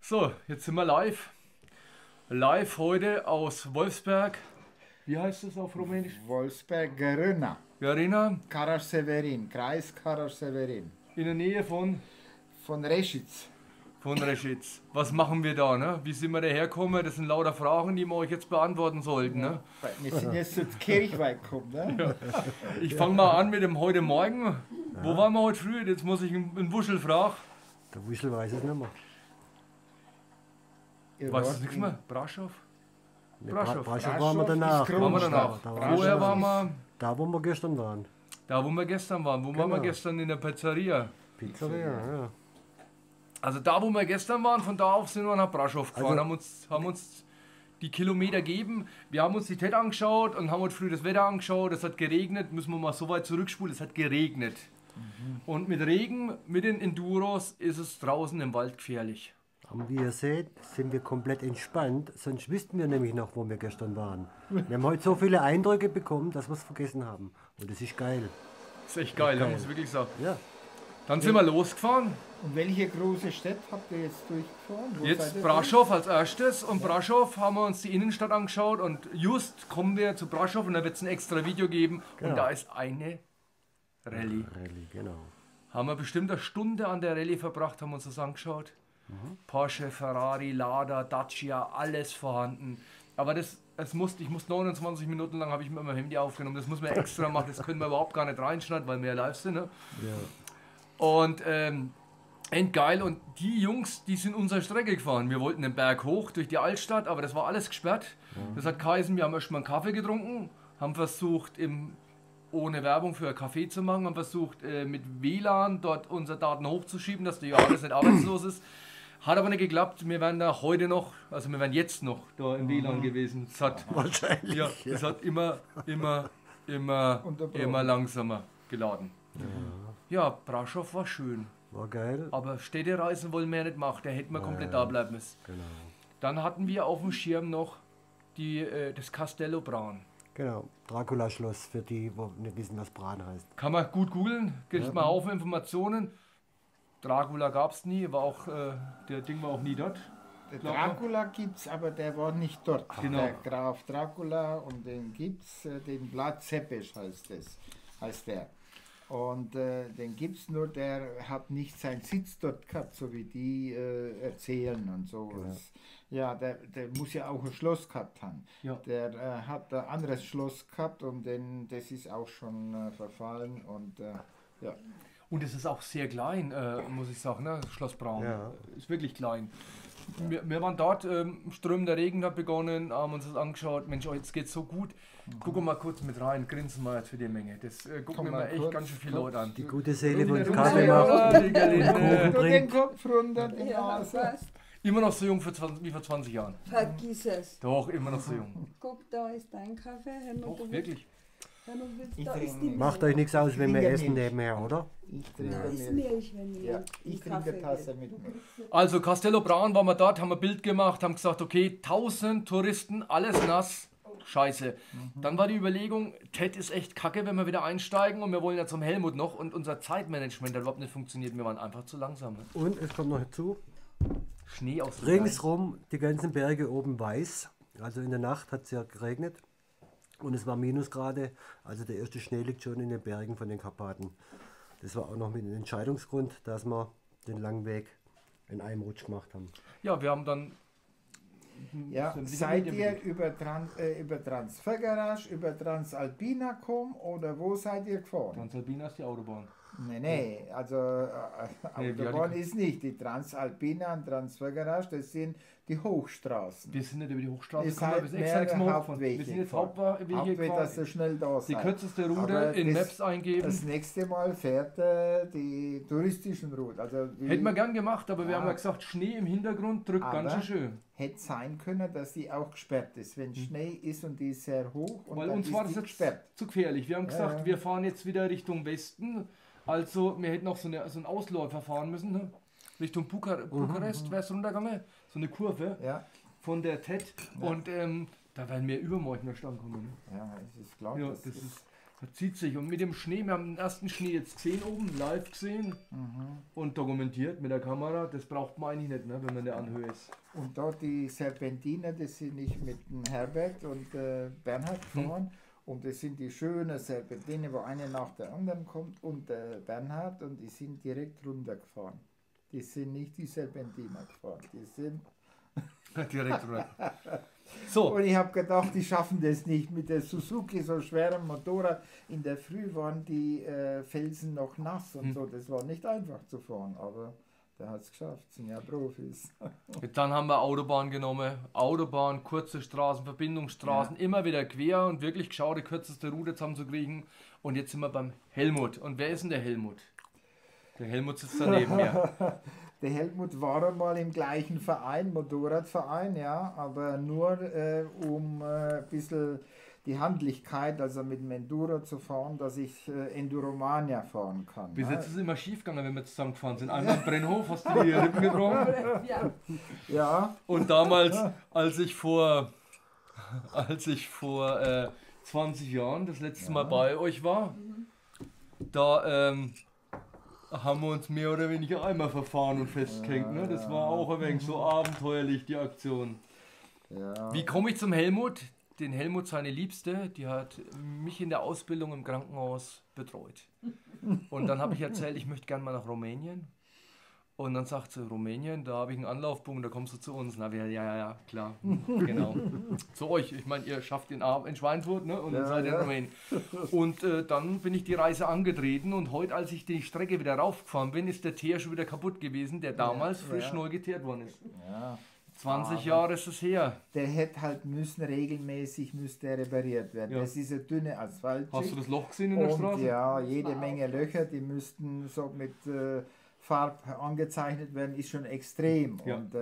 So, jetzt sind wir live. Live heute aus Wolfsberg. Wie heißt es auf Rumänisch? Wolfsberg, Garâna, Garina, Karasch-Severin, Kreis Karasch-Severin, in der Nähe von Reschitz. Reschitz. Was machen wir da? Ne? Wie sind wir dahergekommen? Das sind lauter Fragen, die wir euch jetzt beantworten sollten. Ne? Wir sind jetzt zur Kirchweih gekommen. Ne? Ich fange mal an mit dem heute Morgen. Wo waren wir heute früh? Jetzt muss ich einen Wuschel fragen. Der Wuschel weiß es nicht mehr. Ihr Weiß wart es nichts in- mehr? Braschow? Braschow Braschow waren wir ist danach. groß. Waren wir danach? Da Vorher waren wir Da, wo wir gestern waren. da, wo wir gestern waren. Wo waren wir Genau. gestern in der Pizzeria? Pizzeria, ja. Also da, wo wir gestern waren, von da auf sind wir nach Braschow gefahren, Also- haben uns die Kilometer gegeben. Wir haben uns die TED angeschaut und haben heute früh das Wetter angeschaut. Es hat geregnet, müssen wir mal so weit zurückspulen, es hat geregnet. Und mit Regen, mit den Enduros ist es draußen im Wald gefährlich. Und wie ihr seht, sind wir komplett entspannt. Sonst wüssten wir nämlich noch, wo wir gestern waren. Wir haben heute so viele Eindrücke bekommen, dass wir es vergessen haben. Und das ist geil. Das ist echt geil, geil. muss ich wirklich sagen. Ja. Dann sind wir losgefahren. Und welche große Stadt habt ihr jetzt durchgefahren? Wo seid Jetzt ihr Braschow als erstes und Braschow haben wir uns die Innenstadt angeschaut und just kommen wir zu Braschow und da wird es ein extra Video geben Genau. und da ist eine Rallye. Rallye, genau. Haben wir bestimmt eine Stunde an der Rallye verbracht, haben uns das angeschaut. Porsche, Ferrari, Lada, Dacia, alles vorhanden. Aber ich musste 29 Minuten lang, habe ich mit meinem Handy aufgenommen. Das muss man extra machen, das können wir überhaupt gar nicht reinschneiden, weil wir ja live sind. Ne? Ja. Und endgeil. Und die Jungs, die sind unsere Strecke gefahren. Wir wollten den Berg hoch durch die Altstadt, aber das war alles gesperrt. Das hat geheißen, wir haben erstmal einen Kaffee getrunken, haben versucht, ohne Werbung für einen Kaffee zu machen, haben versucht, mit WLAN dort unsere Daten hochzuschieben, dass der Johannes nicht arbeitslos ist. Hat aber nicht geklappt. Wir wären da heute noch, also wir wären jetzt noch da im WLAN gewesen. Es hat, Wahrscheinlich. ja, es hat immer Unterbrochen. langsamer geladen. Ja, Braschow war schön. War geil. Aber Städtereisen wollen wir ja nicht machen, da hätten wir komplett da bleiben müssen. Genau. Dann hatten wir auf dem Schirm noch das Castello Bran. Genau. Dracula-Schloss für die, wo nicht wissen, was Bran heißt. Kann man gut googeln, gibt mal auf Informationen. Dracula gab es nie, der Ding war auch nie dort. Der Dracula gibt's, aber der war nicht dort. Genau. Der Graf Dracula und den gibt's, den Vlad Tepes heißt der. Und den gibt's nur, der hat nicht seinen Sitz dort gehabt, so wie die erzählen und so. Ja, der muss ja auch ein Schloss gehabt haben. Ja. Der hat ein anderes Schloss gehabt und das ist auch schon verfallen und ja. Und es ist auch sehr klein, muss ich sagen, ne? Schloss Braun. Ja. Ist wirklich klein. Wir waren dort, strömender Regen hat begonnen, haben uns das angeschaut. Mensch, oh, jetzt geht's so gut. Gucken wir mal kurz mit rein, grinsen wir jetzt für die Menge. Das gucken Komm wir mal mal echt kurz, ganz schön viele Leute an. Die gute Seele Und von wieder Kaffee runter, macht. die Gerlinde. Kuchen Nur den bringt. Kopf runter, die Ja, Nase. passt. Immer noch so jung wie vor 20 Jahren. Vergiss es. Doch, immer noch so jung. Guck, da ist dein Kaffee. Helmut, Doch, wirklich. Helmut, Ich da ist trinke die Macht euch nichts aus, wenn wir Trinke essen Milch. nebenher, oder? Ich Da trinke ist Milch. Milch, wenn Ja, jemand ich einen trinke Kaffee Tasse will. mit Milch. Also Castello Braun waren wir dort, haben ein Bild gemacht, haben gesagt, okay, 1000 Touristen, alles nass. Scheiße. Dann war die Überlegung, TED ist echt kacke, wenn wir wieder einsteigen und wir wollen ja zum Helmut noch und unser Zeitmanagement hat überhaupt nicht funktioniert. Wir waren einfach zu langsam. Ne? Und es kommt noch hinzu, Schnee aus dem ringsrum die ganzen Berge oben weiß. Also in der Nacht hat es ja geregnet und es war Minusgrade. Also der erste Schnee liegt schon in den Bergen von den Karpaten. Das war auch noch mit einem Entscheidungsgrund, dass wir den langen Weg in einem Rutsch gemacht haben. Ja, wir haben dann... Ja, sind sicher seid Medien ihr mit- über Transfergarage, über Transalpina gekommen oder wo seid ihr gefahren? Transalpina ist die Autobahn. Nee, also Nee, die Autobahn hatte- ist nicht. Die Transalpina und Transfergarage, das sind die Hochstraßen. Wir sind nicht über die Hochstraße Ihr gekommen, wir seid sind extra nichts mehrere mehr hochgefahren. Wir sind jetzt Hauptwege Hauptweg, dass ihr gefahren. schnell da Die seid. kürzeste Route Aber in das- Maps eingeben. Das nächste Mal fährt die touristischen Route. Also die Hätten wir gern gemacht, aber wir Ja. haben ja gesagt, Schnee im Hintergrund drückt ganz Aber- schön schön. hätte sein können, dass die auch gesperrt ist. Wenn Schnee ist und die ist sehr hoch und Weil dann uns ist war das die jetzt gesperrt. zu gefährlich. Wir haben gesagt, Ja. wir fahren jetzt wieder Richtung Westen. Also wir hätten noch so einen Ausläufer fahren müssen. Ne? Richtung Bukarest wäre es runtergegangen. So eine Kurve Ja, von der TED. Ja. Und da werden wir übermorgen noch Stand kommen. Ne? ja, es ist klar. Ja, das das ist Das zieht sich. Und mit dem Schnee, wir haben den ersten Schnee jetzt gesehen oben, live gesehen und dokumentiert mit der Kamera. Das braucht man eigentlich nicht, ne, wenn man in der Anhöhe ist. Und dort die Serpentiner, das sind nicht mit dem Herbert und Bernhard gefahren. Und das sind die schönen Serpentine, wo eine nach der anderen kommt und Bernhard und die sind direkt runtergefahren. Die sind nicht die Serpentiner gefahren, die sind... Direkt runter. So. Und ich habe gedacht, die schaffen das nicht mit der Suzuki, so schwerem Motorrad. In der Früh waren die Felsen noch nass und so, das war nicht einfach zu fahren, aber der hat es geschafft, sind ja Profis. Dann haben wir Autobahn genommen. Autobahn, kurze Straßen, Verbindungsstraßen, immer wieder quer und wirklich geschaut, die kürzeste Route zusammenzukriegen. Und jetzt sind wir beim Helmut. Und wer ist denn der Helmut? Der Helmut sitzt daneben mir. Der Helmut war einmal im gleichen Verein, Motorradverein, ja, aber nur um ein bisschen die Handlichkeit, also mit dem Enduro zu fahren, dass ich Enduromania fahren kann. Bis ne? jetzt ist es immer schief gegangen, wenn wir zusammen gefahren sind. Einmal im Brennhof hast du die Rippen gebrochen. Ja. Ja, Und damals, als ich vor 20 Jahren das letzte Mal bei euch war, da haben wir uns mehr oder weniger einmal verfahren und festgehängt. Ne? Das war auch ein wenig so abenteuerlich, die Aktion. ja. Wie komme ich zum Helmut? Den Helmut, seine Liebste, die hat mich in der Ausbildung im Krankenhaus betreut. Und dann habe ich erzählt, ich möchte gerne mal nach Rumänien. Und dann sagt sie, Rumänien, da habe ich einen Anlaufpunkt, da kommst du zu uns. Na, ja, klar, genau. Zu euch, ich meine, ihr schafft in Schweinfurt, ne? Und dann seid ihr in Rumänien. Und dann bin ich die Reise angetreten und heute, als ich die Strecke wieder raufgefahren bin, ist der Teer schon wieder kaputt gewesen, der damals frisch neu geteert worden ist. Ja. 20 Jahre ist es her. Der hätte halt regelmäßig müsste repariert werden. Ja. Das ist eine dünne Asphaltschicht. Hast du das Loch gesehen in der Und Straße? ja, jede Menge Löcher, die müssten so mit Farb angezeichnet werden, ist schon extrem. Ja. Und,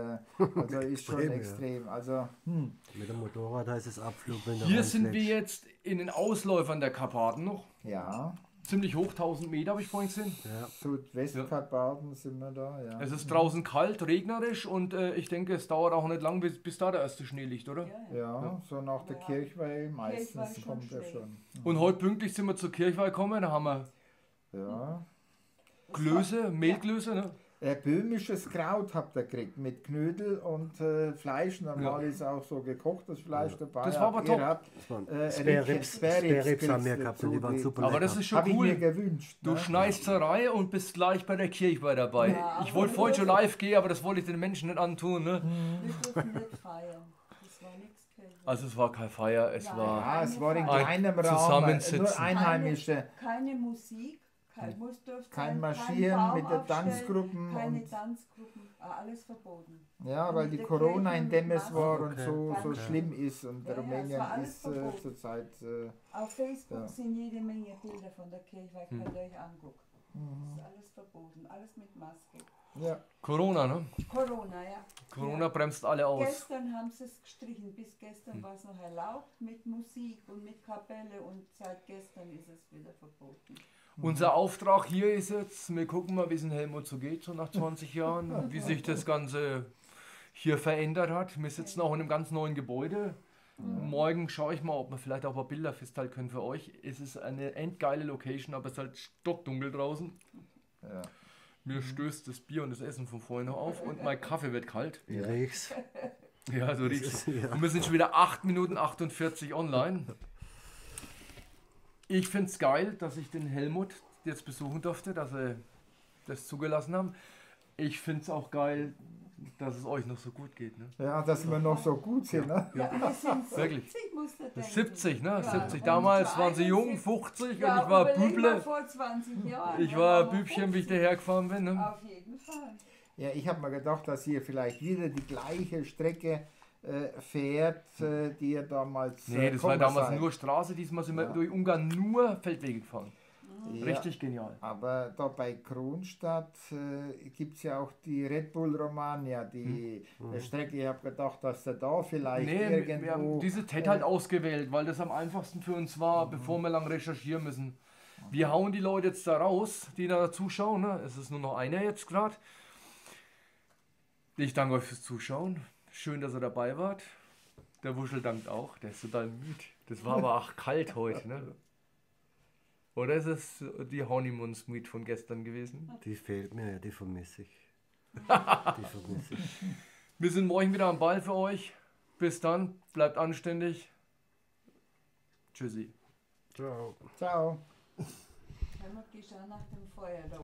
also ist schon Extrem, ja. extrem. Also, Mit dem Motorrad heißt es Abflug, wenn du Hier sind wir reinfliegst. jetzt in den Ausläufern der Karpaten noch. ja, Ziemlich hoch, 1000 Meter habe ich vorhin gesehen. Ja. Südwestkarpaten sind wir da. Ja. Es ist draußen kalt, regnerisch und ich denke, es dauert auch nicht lang, bis da der erste Schnee liegt, oder? Ja, so nach der Ja. Kirchweih meistens Kirchweih schon kommt er schlecht. schon. Und heute pünktlich sind wir zur Kirchweih gekommen, da haben wir Ja. Klöße, Mehlklöße, ne? Böhmisches Kraut habt ihr gekriegt mit Knödel und Fleisch. Normal ist auch so gekochtes Fleisch dabei. Das war aber Ihr top. habt, Das waren Spareribs Spareribs haben wir kriegst gehabt du und die waren dazu. super Aber das lecker. ist schon Habe ich mir cool. gewünscht. Du ne? schneist zur Reihe und bist gleich bei der Kirchweih dabei. Ja, Ich wollte aber vorhin schon live gehen, aber das wollte ich den Menschen nicht antun, ne? Wir durften nicht feiern. Das war nichts Kirche. Also es war kein Feier, es Nein. war... Ja, es war in Ein kleinem Rahmen, Zusammensitzen. nur Einheimische. Keine Musik, muss dürfte Kein sein, Marschieren Baum mit den aufstellen, Tanzgruppen Keine und- Tanzgruppen, alles verboten. Ja, weil Und die der Corona Kirche in mit Demes Maske. war und Okay. so Okay. schlimm ist und Ja, ja, es Rumänien war alles ist verboten. zurzeit... Auf Facebook Ja. sind jede Menge Bilder von der Kirche, könnt ihr euch angucken. Das ist alles verboten, alles mit Maske. ja. Corona, ne? Corona, ja. Corona Ja. bremst alle aus. Gestern haben sie es gestrichen, bis gestern war es noch erlaubt mit Musik und mit Kapelle und seit gestern ist es wieder verboten. Unser Auftrag hier ist jetzt, wir gucken mal, wie es in Helmut so geht, so nach 20 Jahren, wie sich das Ganze hier verändert hat. Wir sitzen auch in einem ganz neuen Gebäude. Morgen schaue ich mal, ob wir vielleicht auch ein paar Bilder festhalten können für euch. Es ist eine endgeile Location, aber es ist halt stockdunkel draußen. Ja. Mir stößt das Bier und das Essen von vorhin noch auf und mein Kaffee wird kalt. Wie riecht's? Ja, so riecht's. Ja. Und wir sind schon wieder 8 Minuten 48 online. Ich finde es geil, dass ich den Helmut jetzt besuchen durfte, dass sie das zugelassen haben. Ich finde es auch geil, dass es euch noch so gut geht. Ne? Ja, dass wir noch so gut sind. Ne? Ja, wir sind 70, Wirklich. musst du denken. 70, ne? Ja, 70. und Damals waren sie jung, 71. 50 Ja, und ich war überleg mal Büble. vor 20 Jahren. Ich da war waren wir Bübchen, wie ich 50. dahergefahren bin. Ne? Auf jeden Fall. Ja, ich habe mir gedacht, dass ihr vielleicht wieder die gleiche Strecke fährt, die ihr damals Nee, das war gekommen damals seid. nur Straße, diesmal sind wir Ja. durch Ungarn nur Feldwege gefahren. Ja, Richtig genial. aber da bei Kronstadt gibt es ja auch die Red Bull Romagna, die Strecke. Ich habe gedacht, dass ihr da vielleicht Nee, irgendwo... wir haben diese TED halt ausgewählt, weil das am einfachsten für uns war, bevor wir lang recherchieren müssen. Wir hauen die Leute jetzt da raus, die da zuschauen. Ne? Es ist nur noch einer jetzt gerade. Ich danke euch fürs Zuschauen. Schön, dass ihr dabei wart. Der Wuschel dankt auch. Der ist total müde. Das war aber auch kalt heute. Ne? Oder ist es die Honeymoon Suite von gestern gewesen? Die fehlt mir, ja, die vermisse ich. Die vermisse ich. Wir sind morgen wieder am Ball für euch. Bis dann, bleibt anständig. Tschüssi. Ciao. Ciao. Helmut, gehst du auch nach dem Feuer da